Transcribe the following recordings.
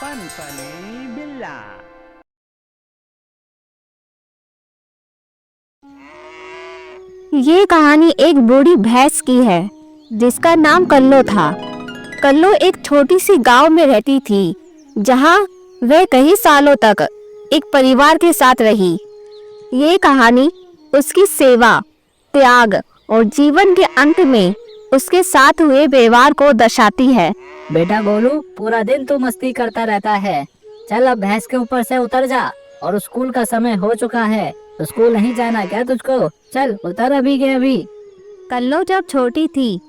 फनफनी बिल्ला। ये कहानी एक बूढ़ी भैंस की है जिसका नाम कल्लो था। कल्लो एक छोटी सी गांव में रहती थी जहां वह कई सालों तक एक परिवार के साथ रही। ये कहानी उसकी सेवा, त्याग और जीवन के अंत में उसके साथ हुए व्यवहार को दर्शाती है। बेटा गोलू, पूरा दिन तू मस्ती करता रहता है। चल अब भैंस के ऊपर से उतर जा, और स्कूल का समय हो चुका है। तो स्कूल नहीं जाना क्या तुझको? चल उतर अभी के अभी। कल्लो जब छोटी थी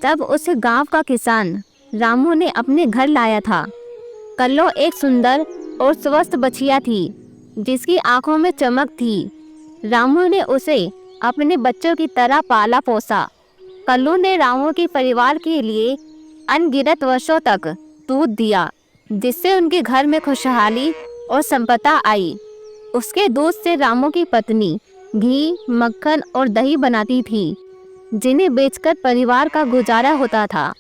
तब उसे गांव का किसान रामू ने अपने घर लाया था। कल्लो एक सुंदर और स्वस्थ बछिया थी जिसकी आंखों में चमक थी। रामू ने उसे अपने बच्चों की तरह पाला पोसा। कल्लू ने रामू के परिवार के लिए अनगिनत वर्षों तक दूध दिया, जिससे उनके घर में खुशहाली और संपदा आई। उसके दूध से रामू की पत्नी घी, मक्खन और दही बनाती थी, जिन्हें बेचकर परिवार का गुजारा होता था।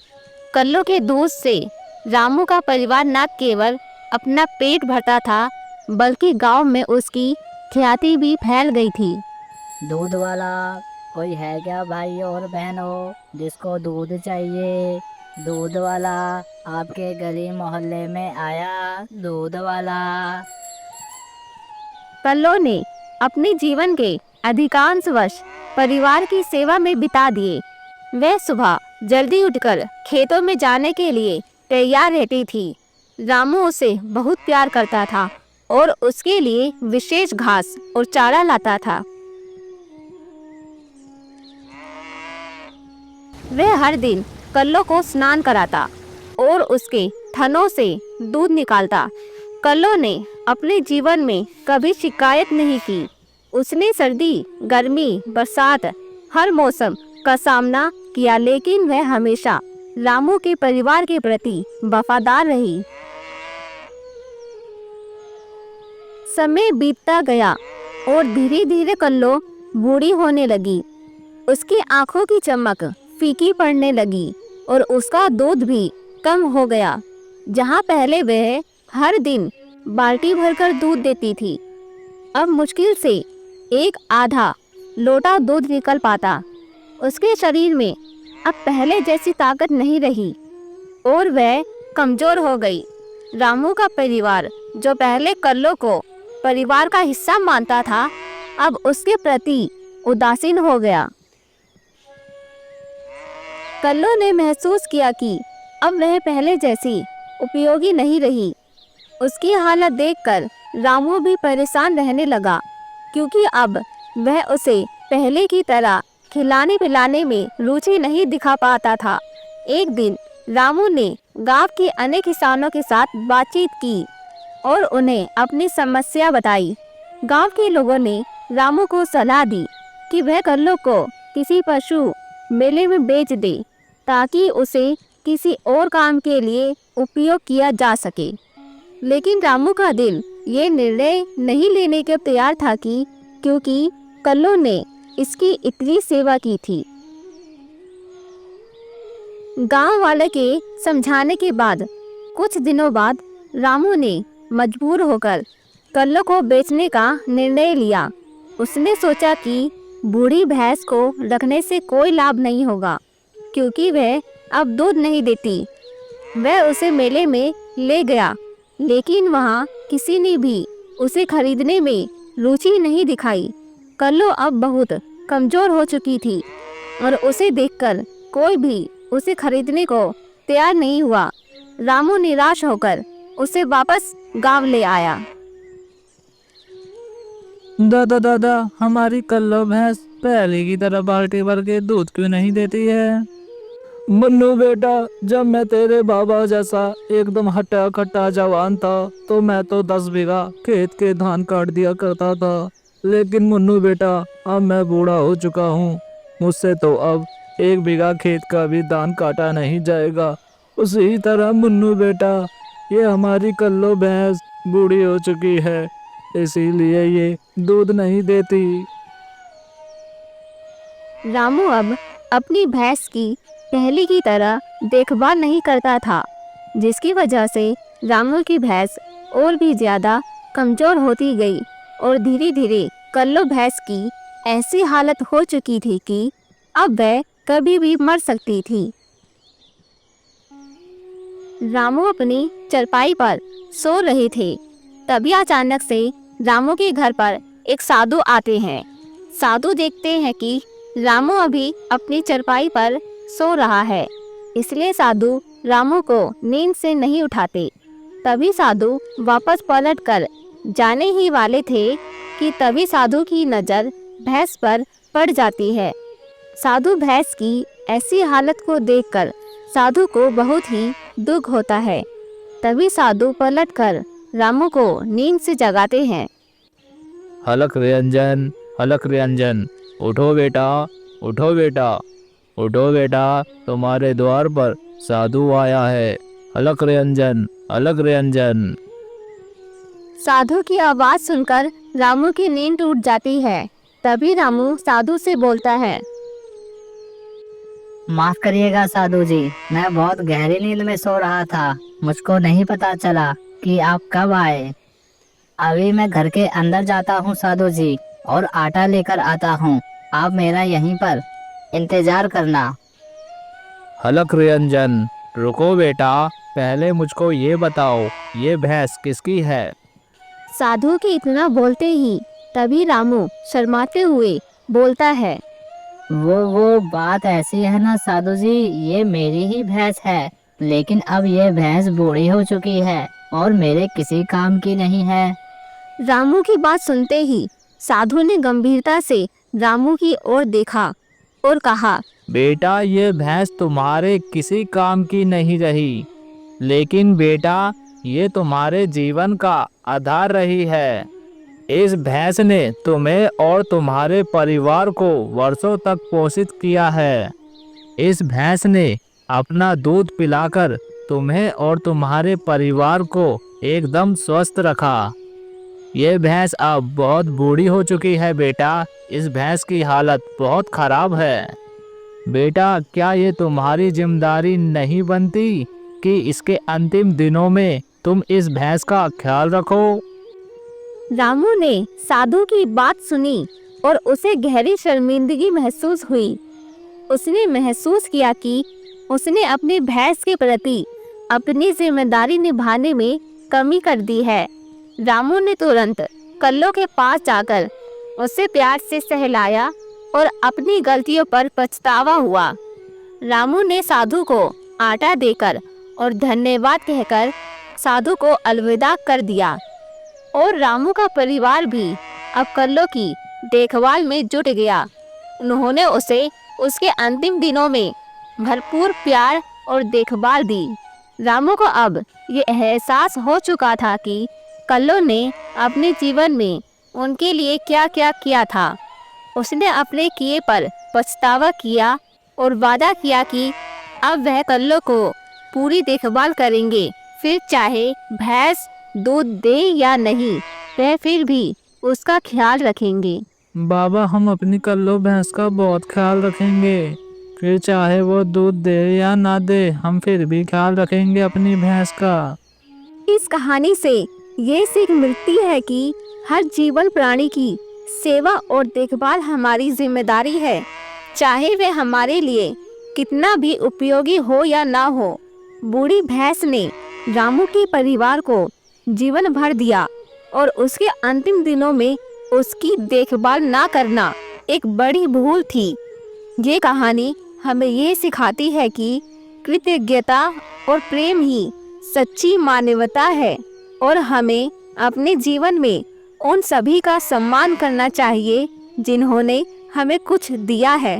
कल्लू के दूध से रामू का परिवार न केवल अपना पेट भरता था, बल्कि गांव में उसकी ख्याति भी फैल गई थी। दूध वाला कोई है क्या भाई और बहनों, जिसको दूध चाहिए? दूध वाला आपके गली मोहल्ले में आया, दूध वाला। कल्लो ने अपने जीवन के अधिकांश वर्ष परिवार की सेवा में बिता दिए। वह सुबह जल्दी उठकर खेतों में जाने के लिए तैयार रहती थी। रामू उसे बहुत प्यार करता था और उसके लिए विशेष घास और चारा लाता था। वह हर दिन कल्लो को स्नान कराता और उसके थनों से दूध निकालता। कल्लो ने अपने जीवन में कभी शिकायत नहीं की। उसने सर्दी, गर्मी, बरसात, हर मौसम का सामना किया, लेकिन वह हमेशा रामू के परिवार के प्रति वफादार रही। समय बीतता गया और धीरे धीरे कल्लो बूढ़ी होने लगी। उसकी आंखों की चमक फीकी पड़ने लगी और उसका दूध भी कम हो गया। जहां पहले वह हर दिन बाल्टी भरकर दूध देती थी, अब मुश्किल से एक आधा लोटा दूध निकल पाता। उसके शरीर में अब पहले जैसी ताकत नहीं रही और वह कमजोर हो गई। रामू का परिवार, जो पहले कल्लो को परिवार का हिस्सा मानता था, अब उसके प्रति उदासीन हो गया। कल्लो ने महसूस किया कि अब वह पहले जैसी उपयोगी नहीं रही। उसकी हालत देखकर रामू भी परेशान रहने लगा, क्योंकि अब वह उसे पहले की तरह खिलाने पिलाने में रुचि नहीं दिखा पाता था। एक दिन रामू ने गांव के अनेक किसानों के साथ बातचीत की और उन्हें अपनी समस्या बताई। गांव के लोगों ने रामू को सलाह दी कि वह कल्लो को किसी पशु मेले में बेच दे, ताकि उसे किसी और काम के लिए उपयोग किया जा सके। लेकिन रामू का दिल ये निर्णय नहीं लेने के तैयार था क्योंकि कल्लो ने इसकी इतनी सेवा की थी। गांव वाले के समझाने के बाद कुछ दिनों बाद रामू ने मजबूर होकर कल्लो को बेचने का निर्णय लिया। उसने सोचा कि बूढ़ी भैंस को रखने से कोई लाभ नहीं होगा, क्योंकि वह अब दूध नहीं देती। वह उसे मेले में ले गया, लेकिन वहाँ किसी ने भी उसे खरीदने में रुचि नहीं दिखाई। कल्लो अब बहुत कमजोर हो चुकी थी और उसे देखकर कोई भी उसे खरीदने को तैयार नहीं हुआ। रामू निराश होकर उसे वापस गांव ले आया। दादा दादा, हमारी कल्लो भैंस पहले की तरह बाल्टी भर के दूध क्यों नहीं देती है? मन्नू बेटा, जब मैं तेरे बाबा जैसा एकदम हट्टा कट्टा जवान था तो मैं तो 10 बीघा खेत के धान काट दिया करता था। लेकिन मुन्नू बेटा, अब मैं बूढ़ा हो चुका हूँ। मुझसे तो अब 1 बीघा खेत का भी धान काटा नहीं जाएगा। उसी तरह मुन्नू बेटा, ये हमारी कल्लो भैंस बूढ़ी हो चुकी है, इसीलिए ये दूध नहीं देती। रामू अब अपनी भैंस की पहले की तरह देखभाल नहीं करता था, जिसकी वजह से रामू की भैंस और भी ज्यादा कमजोर होती गई और धीरे धीरे कल्लो भैंस की ऐसी हालत हो चुकी थी कि अब वह कभी भी मर सकती थी। रामू अपनी चरपाई पर सो रहे थे। तभी अचानक से रामू के घर पर एक साधु आते हैं। साधु देखते हैं कि रामू अभी अपनी चरपाई पर सो रहा है, इसलिए साधु रामू को नींद से नहीं उठाते। तभी साधु वापस पलट कर जाने ही वाले थे कि तभी साधु की नज़र भैंस पर पड़ जाती है। साधु भैंस की ऐसी हालत को देखकर साधु को बहुत ही दुख होता है। तभी साधु पलट कर रामू को नींद से जगाते हैं। हलक रे अंजन, उठो बेटा, उठो बेटा, उठो बेटा, तुम्हारे द्वार पर साधु आया है। हलक रे अंजन। साधु की आवाज़ सुनकर रामू की नींद टूट जाती है। तभी रामू साधु से बोलता है, माफ करिएगा साधु जी, मैं बहुत गहरी नींद में सो रहा था। मुझको नहीं पता चला कि आप कब आए। अभी मैं घर के अंदर जाता हूँ साधु जी, और आटा लेकर आता हूँ। आप मेरा यहीं पर इंतजार करना। हलक रे अंजन, रुको बेटा, पहले मुझको ये बताओ, ये भैंस किसकी है? साधु के इतना बोलते ही तभी रामू शर्माते हुए बोलता है, वो बात ऐसी है ना साधु जी, ये मेरी ही भैंस है, लेकिन अब ये भैंस बूढ़ी हो चुकी है और मेरे किसी काम की नहीं है। रामू की बात सुनते ही साधु ने गंभीरता से रामू की ओर देखा और कहा, बेटा, ये भैंस तुम्हारे किसी काम की नहीं रही, लेकिन बेटा ये तुम्हारे जीवन का आधार रही है। इस भैंस ने तुम्हें और तुम्हारे परिवार को वर्षों तक पोषित किया है। इस भैंस ने अपना दूध पिलाकर तुम्हें और तुम्हारे परिवार को एकदम स्वस्थ रखा। ये भैंस अब बहुत बूढ़ी हो चुकी है बेटा, इस भैंस की हालत बहुत खराब है। बेटा, क्या ये तुम्हारी जिम्मेदारी नहीं बनती कि इसके अंतिम दिनों में तुम इस भैंस का ख्याल रखो? रामू ने साधु की बात सुनी और उसे गहरी शर्मिंदगी महसूस हुई। उसने महसूस किया कि उसने अपनी भैंस के प्रति अपनी जिम्मेदारी निभाने में कमी कर दी है। रामू ने तुरंत कल्लो के पास जाकर उसे प्यार से सहलाया और अपनी गलतियों पर पछतावा हुआ। रामू ने साधु को आटा देकर और धन्यवाद कहकर साधु को अलविदा कर दिया और रामू का परिवार भी अब कल्लो की देखभाल में जुट गया। उन्होंने उसे उसके अंतिम दिनों में भरपूर प्यार और देखभाल दी। रामू को अब ये एहसास हो चुका था कि कल्लो ने अपने जीवन में उनके लिए क्या क्या किया था। उसने अपने किए पर पछतावा किया और वादा किया कि अब वह कल्लो को पूरी देखभाल करेंगे, फिर चाहे भैंस दूध दे या नहीं, वह फिर भी उसका ख्याल रखेंगे। बाबा, हम अपनी कल्लो भैंस का बहुत ख्याल रखेंगे, फिर चाहे वो दूध दे या ना दे, हम फिर भी ख्याल रखेंगे अपनी भैंस का। इस कहानी से ये सीख मिलती है कि हर जीवन प्राणी की सेवा और देखभाल हमारी जिम्मेदारी है, चाहे वे हमारे लिए कितना भी उपयोगी हो या ना हो। बूढ़ी भैंस ने रामू के परिवार को जीवन भर दिया और उसके अंतिम दिनों में उसकी देखभाल ना करना एक बड़ी भूल थी। ये कहानी हमें ये सिखाती है कि कृतज्ञता और प्रेम ही सच्ची मानवता है और हमें अपने जीवन में उन सभी का सम्मान करना चाहिए जिन्होंने हमें कुछ दिया है।